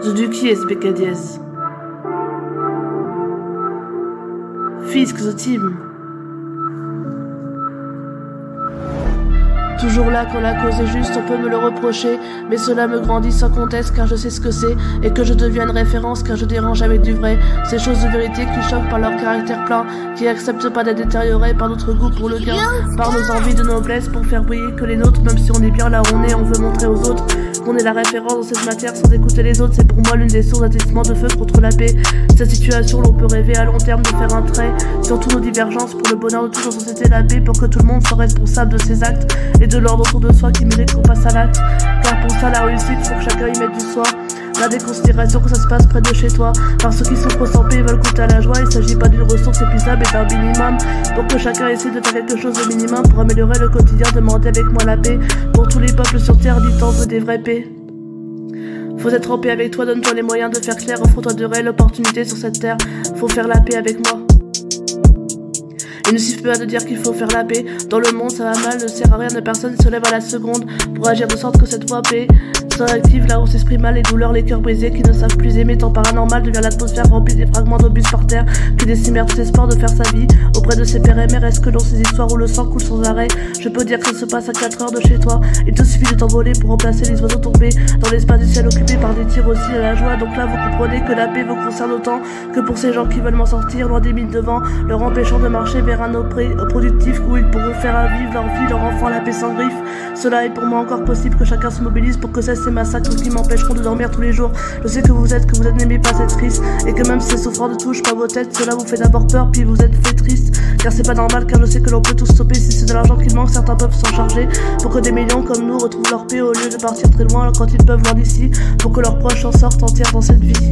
Zuduki SBK dièse. Fisk The Team. Toujours là quand la cause est juste, on peut me le reprocher, mais cela me grandit sans conteste car je sais ce que c'est, et que je deviens une référence car je dérange avec du vrai. Ces choses de vérité qui choquent par leur caractère plein, qui acceptent pas d'être détériorés par notre goût pour le gain, par nos envies de noblesse pour faire briller que les nôtres, même si on est bien là où on est, on veut montrer aux autres qu'on est la référence dans cette matière sans écouter les autres. C'est pour moi l'une des sources d'attisement de feu contre la paix. Cette situation, l'on peut rêver à long terme de faire un trait sur toutes nos divergences pour le bonheur de toute la société, la paix, pour que tout le monde soit responsable de ses actes et de l'ordre autour de soi qui mérite qu'on passe à l'acte. Car pour ça, la réussite, faut que chacun y mette du soi. La déconsidération que ça se passe près de chez toi, par ceux qui souffrent sans paix et veulent goûter à la joie. Il s'agit pas d'une ressource épuisable et d'un minimum, pour que chacun essaie de faire quelque chose de minimum pour améliorer le quotidien. Demandez avec moi la paix pour tous les peuples sur terre, dit on veut des vraies paix. Faut être en paix avec toi, donne-toi les moyens de faire clair, offre-toi de réelles opportunités sur cette terre. Faut faire la paix avec moi. Il ne suffit pas de dire qu'il faut faire la paix. Dans le monde, ça va mal, ne sert à rien de personne se lève à la seconde pour agir de sorte que cette voie paix soit active. Là où s'exprime mal les douleurs, les cœurs brisés qui ne savent plus aimer. Tant paranormal devient l'atmosphère remplie des fragments d'obus par terre qui décimèrent tout espoir de faire sa vie auprès de ses pères et mères. Est-ce que dans ces histoires où le sang coule sans arrêt, je peux dire que ça se passe à 4 heures de chez toi? Il te suffit de t'envoler pour remplacer les oiseaux tombés dans l'espace du ciel occupé par des tirs aussi à la joie. Donc là vous comprenez que la paix vous concerne autant que pour ces gens qui veulent m'en sortir loin des mines de vent, leur empêchant de marcher vers un productif où ils pourront faire vivre leur vie, leur enfant, la paix sans griffe. Cela est pour moi encore possible, que chacun se mobilise pour que cessent ces massacres qui m'empêcheront de dormir tous les jours. Je sais que vous n'aimez pas cette crise, et que même si ces souffrances ne touchent pas vos têtes, cela vous fait d'abord peur puis vous êtes fait triste. Car c'est pas normal, car je sais que l'on peut tout stopper. Si c'est de l'argent qu'il manque, certains peuvent s'en charger pour que des millions comme nous retrouvent leur paix au lieu de partir très loin quand ils peuvent loin d'ici, pour que leurs proches s'en sortent entiers dans cette vie.